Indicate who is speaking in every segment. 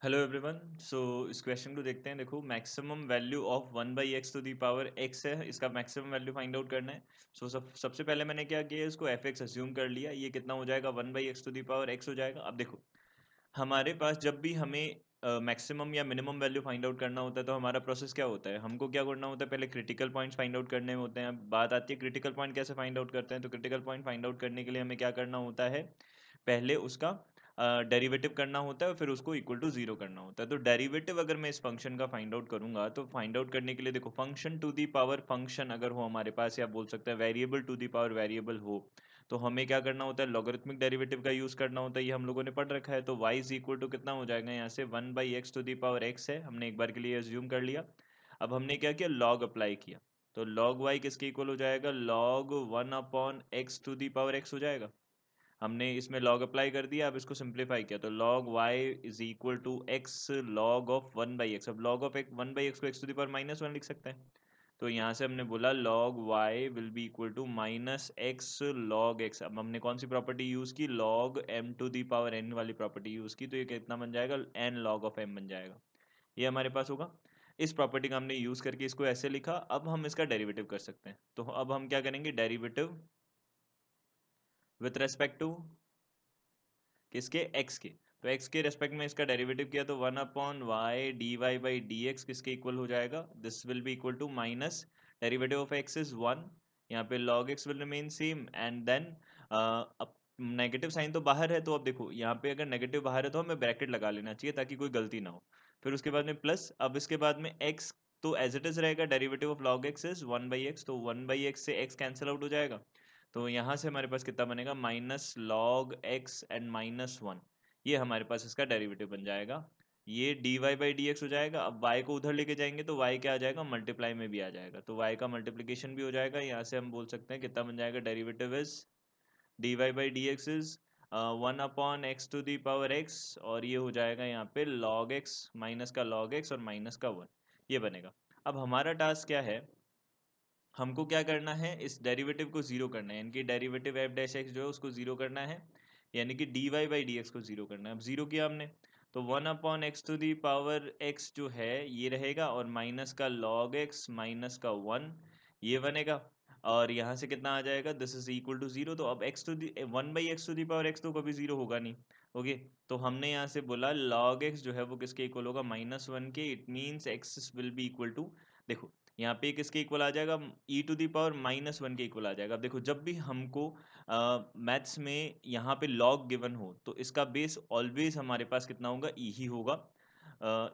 Speaker 1: Hello everyone. सो इस question को देखते हैं। देखो, maximum value of 1/x to the power x है, इसका मैक्सिमम वैल्यू फाइंड आउट करना है। सबसे पहले मैंने क्या किया, इसको fx अज्यूम कर लिया। ये कितना हो जाएगा, 1/x to the power x हो जाएगा। अब देखो, हमारे पास जब भी हमें मैक्सिमम या मिनिमम वैल्यू फाइंड आउट करना होता है तो हमारा प्रोसेस क्या होता है, हमको क्या करना होता है, पहले क्रिटिकल पॉइंट्स फाइंड आउट करने होते हैं। अब बात आती है क्रिटिकल पॉइंट कैसे फाइंड आउट करते हैं। तो क्रिटिकल पॉइंट फाइंड आउट करने के लिए हमें क्या करना होता है, पहले उसका डेरिवेटिव करना होता है और फिर उसको इक्वल टू जीरो करना होता है। तो डेरिवेटिव अगर मैं इस फंक्शन का फाइंड आउट करूंगा तो फाइंड आउट करने के लिए देखो, function to the power function अगर हो हमारे पास, या बोल सकते हैं variable to the power variable हो, तो हमें क्या करना होता है, लॉगरिथमिक डेरिवेटिव का यूज करना होता है। ये हम लोगों ने पढ़ रखा है। तो y इज इक्वल टू कितना हो जाएगा, यहाँ से 1/x to the power x है, हमने एक बार के लिए अज्यूम कर लिया। अब हमने क्या किया, लॉग अप्लाई किया। तो log y किसके इक्वल हो जाएगा, log 1/x to the power x हो जाएगा। हमने इसमें log अप्लाई कर दिया। अब इसको सिंप्लीफाई किया तो log y is equal to x log of 1/x। अब log ऑफ 1/x को x टू दी पावर -1 लिख सकते हैं। तो यहाँ से हमने बोला log y will be equal to -x log x। अब हमने कौन सी प्रॉपर्टी यूज की, log m to the power n वाली प्रॉपर्टी यूज की। तो ये कितना बन जाएगा, n log ऑफ m बन जाएगा। ये हमारे पास होगा। इस प्रॉपर्टी का हमने यूज करके इसको ऐसे लिखा। अब हम इसका डेरिवेटिव कर सकते हैं। तो अब हम क्या करेंगे, डेरिवेटिव विथ रेस्पेक्ट टू किसके, x के। तो x के रेस्पेक्ट में इसका डेरिवेटिव किया तो 1/y dy/dx किसके इक्वल हो जाएगा, this will be equal to minus derivative of x is 1। यहाँ पे log x will remain same and then अब नेगेटिव साइन तो बाहर है। तो अब देखो, यहाँ पे अगर नेगेटिव बाहर है तो हमें ब्रैकेट लगा लेना चाहिए ताकि कोई गलती ना हो। फिर उसके बाद में प्लस, अब इसके बाद में x तो एज इट इज रहेगा, derivative of log x is 1/x। तो 1/x से x कैंसिल आउट हो जाएगा। तो यहाँ से हमारे पास कितना बनेगा, -log x एंड -1। ये हमारे पास इसका डेरिवेटिव बन जाएगा। ये dy/dx हो जाएगा। अब y को उधर लेके जाएंगे तो y क्या आ जाएगा, मल्टीप्लाई में भी आ जाएगा। तो y का मल्टीप्लिकेशन भी हो जाएगा। यहाँ से हम बोल सकते हैं कितना बन जाएगा, derivative is dy/dx is 1/x to the power x। और ये हो जाएगा यहाँ पे log x, माइनस का log x और माइनस का 1। ये बनेगा। अब हमारा टास्क क्या है, हमको क्या करना है, इस डेरिवेटिव को जीरो करना है। यानी कि डेरिवेटिव एफ डैश एक्स जो है उसको जीरो करना है, यानी कि dy/dx को जीरो करना है। अब जीरो किया हमने तो 1/x to the power x जो है ये रहेगा, और माइनस का log x माइनस का 1 ये बनेगा। और यहाँ से कितना आ जाएगा, this is equal to zero. तो अब x to the 1/x to the power x तो कभी जीरो होगा नहीं। ओके, तो हमने यहाँ से बोला log x जो है वो किसके इक्वल होगा, -1 के। It means x will be equal to, देखो यहाँ पे किसके इक्वल आ जाएगा, ई टू दी पावर -1 के इक्वल आ जाएगा। अब देखो, जब भी हमको मैथ्स में यहाँ पे लॉग गिवन हो तो इसका बेस ऑलवेज हमारे पास कितना होगा, ई ही होगा।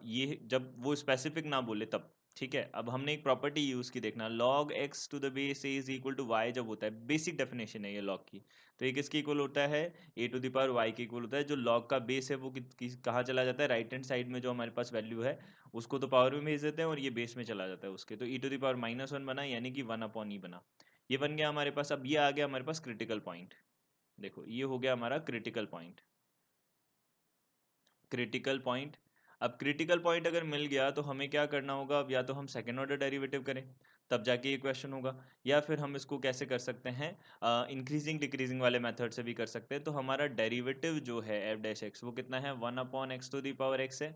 Speaker 1: ये जब वो स्पेसिफिक ना बोले तब। ठीक है, अब हमने एक प्रॉपर्टी यूज की, देखना log x to the base a is equal to y जब होता है, बेसिक डेफिनेशन है ये log की। तो ये किसके इक्वल होता है, a to the power y के इक्वल होता है। जो log का बेस है वो कहाँ चला जाता है, राइट हैंड साइड में जो हमारे पास वैल्यू है उसको तो पावर में भेज देते हैं और ये बेस में चला जाता है उसके। तो ई टू द पावर -1 बना, यानी कि 1/e बना। ये बन गया हमारे पास। अब ये आ गया हमारे पास क्रिटिकल पॉइंट। देखो, ये हो गया हमारा क्रिटिकल पॉइंट। क्रिटिकल पॉइंट, अब क्रिटिकल पॉइंट अगर मिल गया तो हमें क्या करना होगा, अब या तो हम सेकेंड ऑर्डर डेरिवेटिव करें तब जाके ये क्वेश्चन होगा, या फिर हम इसको कैसे कर सकते हैं, इंक्रीजिंग डिक्रीजिंग वाले मेथड से भी कर सकते हैं। तो हमारा डेरिवेटिव जो है एफ डैश एक्स वो कितना है, 1/x to the power x है।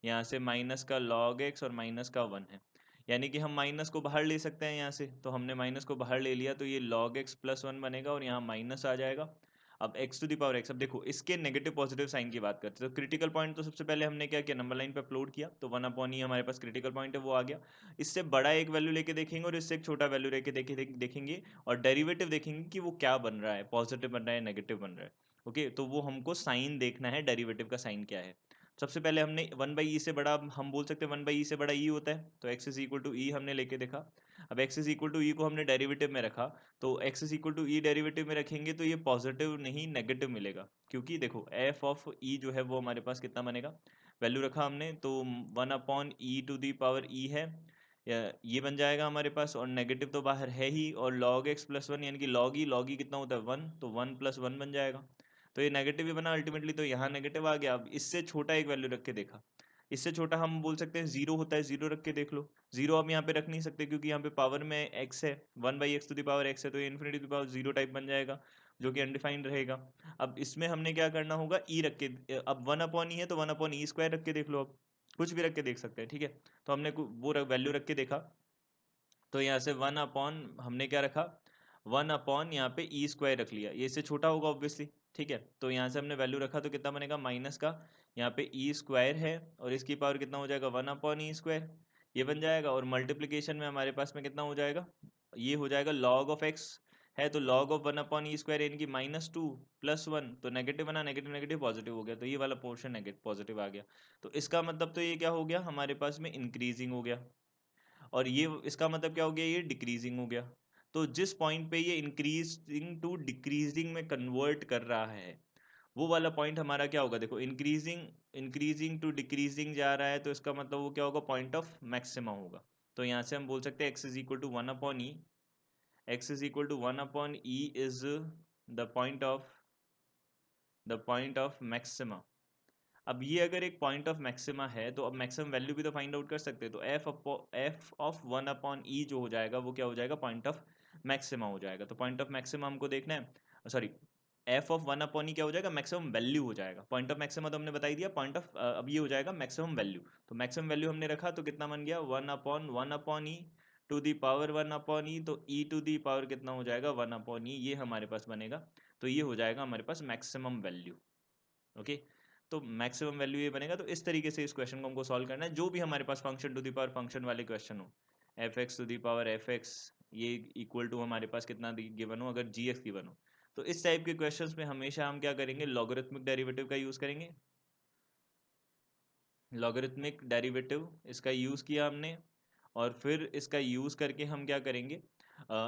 Speaker 1: यहाँ से माइनस का log x और माइनस का 1 है। यानी कि हम माइनस को बाहर ले सकते हैं यहाँ से। तो हमने माइनस को बाहर ले लिया तो ये log x प्लस 1 बनेगा और यहाँ माइनस आ जाएगा। अब x to the power x, अब देखो इसके नेगेटिव पॉजिटिव साइन की बात करते हैं। तो क्रिटिकल पॉइंट तो सबसे पहले हमने क्या किया, नंबर लाइन पे अपलोड किया। तो 1/e हमारे पास क्रिटिकल पॉइंट है, वो आ गया। इससे बड़ा एक वैल्यू लेके देखेंगे और इससे एक छोटा वैल्यू लेके देखेंगे और डेरिवेटिव देखेंगे कि वो क्या बन रहा है, पॉजिटिव बन रहा है, नेगेटिव बन रहा है। ओके, तो वो हमको साइन देखना है, डेरिवेटिव का साइन क्या है। सबसे पहले हमने 1/e से बड़ा, हम बोल सकते हैं 1/e से बड़ा e होता है, तो x is equal to e हमने लेके देखा। अब x is equal to e को हमने डेरिवेटिव में रखा। तो x is equal to e derivative में रखेंगे तो ये पॉजिटिव नहीं नेगेटिव मिलेगा, क्योंकि देखो f ऑफ e जो है वो हमारे पास कितना बनेगा, वैल्यू रखा हमने तो 1/e to the power e है। ये बन जाएगा हमारे पास, और नेगेटिव तो बाहर है ही, और log x प्लस 1 यानी कि log e कितना होता है 1, तो 1 + 1 बन जाएगा। तो ये नेगेटिव ही बना अल्टीमेटली, तो यहाँ नेगेटिव आ गया। अब इससे छोटा एक वैल्यू रख के देखा, इससे छोटा हम बोल सकते हैं जीरो होता है, जीरो रख के देख लो। जीरो हम यहाँ पे रख नहीं सकते क्योंकि यहाँ पे पावर में x है, 1/x to the power x है, तो ये infinity to the power zero type बन जाएगा। जो कि अनडिफाइंड रहेगा। अब इसमें हमने क्या करना होगा, ई रख के, अब 1/e है तो 1/e² रख के देख लो, अब कुछ भी रख के देख सकते हैं, ठीक है। तो हमने वो वैल्यू रख के देखा, तो यहाँ से 1/ हमने क्या रखा, 1/ यहाँ पे e² रख लिया, ये इससे छोटा होगा ऑब्वियसली, ठीक है। तो यहाँ से हमने वैल्यू रखा तो कितना बनेगा, माइनस का यहाँ पे e² है और इसकी पावर कितना हो जाएगा, 1/e², ये बन जाएगा। और मल्टीप्लीकेशन में हमारे पास में कितना हो जाएगा, ये हो जाएगा log ऑफ x है, तो log ऑफ 1/e² यानी कि -2 + 1, तो नेगेटिव बना, नेगेटिव नेगेटिव पॉजिटिव हो गया, तो ये वाला पोर्शन नेगेटिव पॉजिटिव आ गया। तो इसका मतलब तो ये क्या हो गया, हमारे पास में इंक्रीजिंग हो गया, और ये इसका मतलब क्या हो गया, ये डिक्रीजिंग हो गया। तो जिस पॉइंट पे ये इंक्रीजिंग टू डिक्रीजिंग में कन्वर्ट कर रहा है, वो वाला पॉइंट हमारा क्या होगा, देखो इंक्रीजिंग टू डिक्रीजिंग जा रहा है, तो इसका मतलब वो क्या होगा, पॉइंट ऑफ मैक्सिमा होगा। तो यहाँ से हम बोल सकते हैं x is equal to 1/e, x is equal to 1/e is the point of maxima. अब ये अगर एक पॉइंट ऑफ मैक्सिमा है, तो अब मैक्सिमम वैल्यू भी तो फाइंड आउट कर सकते हैं, तो एफ ऑफ 1/e जो हो जाएगा वो क्या हो जाएगा, पॉइंट ऑफ मैक्सिमा हो जाएगा। तो पॉइंट ऑफ मैक्सिमा हमको देखना है, सॉरी, एफ ऑफ 1/e क्या हो जाएगा, मैक्सिमम वैल्यू हो जाएगा। पॉइंट ऑफ मैक्सिमा तो हमने बता ही दिया, पॉइंट ऑफ अब ये हो जाएगा मैक्सिमम वैल्यू। तो मैक्सिमम वैल्यू हमने रखा तो कितना बन गया, 1/1/e to the power 1/e, तो e टू दी पावर कितना हो जाएगा, 1/e, ये हमारे पास बनेगा। तो ये हो जाएगा हमारे पास मैक्सिमम वैल्यू, ओके। तो मैक्सिमम वैल्यू ये बनेगा। तो इस तरीके से इस क्वेश्चन को हमको सॉल्व करना है, जो भी हमारे पास function to the power function वाले क्वेश्चन हो, fx to the power fx ये इक्वल टू हमारे पास कितना गिवन हो, अगर gx गिवन हो, तो इस टाइप के क्वेश्चंस में हमेशा हम क्या करेंगे, लॉगरिथमिक डेरिवेटिव का यूज करेंगे। लॉगरिथमिक डेरिवेटिव इसका यूज किया हमने, और फिर इसका यूज करके हम क्या करेंगे,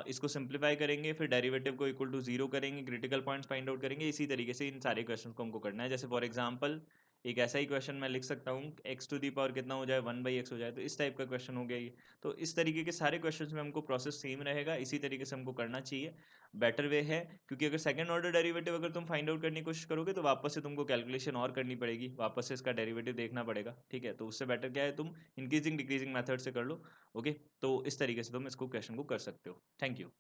Speaker 1: इसको सिंप्लीफाई करेंगे, फिर डेरिवेटिव को इक्वल टू 0 करेंगे, क्रिटिकल पॉइंट्स फाइंड आउट करेंगे। इसी तरीके से इन सारे क्वेश्चन को हमको करना है। जैसे फॉर एग्जांपल एक ऐसा ही क्वेश्चन मैं लिख सकता हूँ, x टू दी पावर कितना हो जाए, 1/x हो जाए, तो इस टाइप का क्वेश्चन हो गया ये। तो इस तरीके के सारे क्वेश्चन में हमको प्रोसेस सेम रहेगा, इसी तरीके से हमको करना चाहिए, बेटर वे है। क्योंकि अगर सेकंड ऑर्डर डेरिवेटिव अगर तुम फाइंड आउट करने की कोशिश करोगे, तो वापस से तुमको कैलकुलेशन और करनी पड़ेगी, वापस से इसका डेरिवेटिव देखना पड़ेगा, ठीक है। तो उससे बेटर क्या है, तुम इंक्रीजिंग डिक्रीजिंग मेथड से कर लो, ओके। तो इस तरीके से तुम इसको क्वेश्चन को कर सकते हो। Thank you.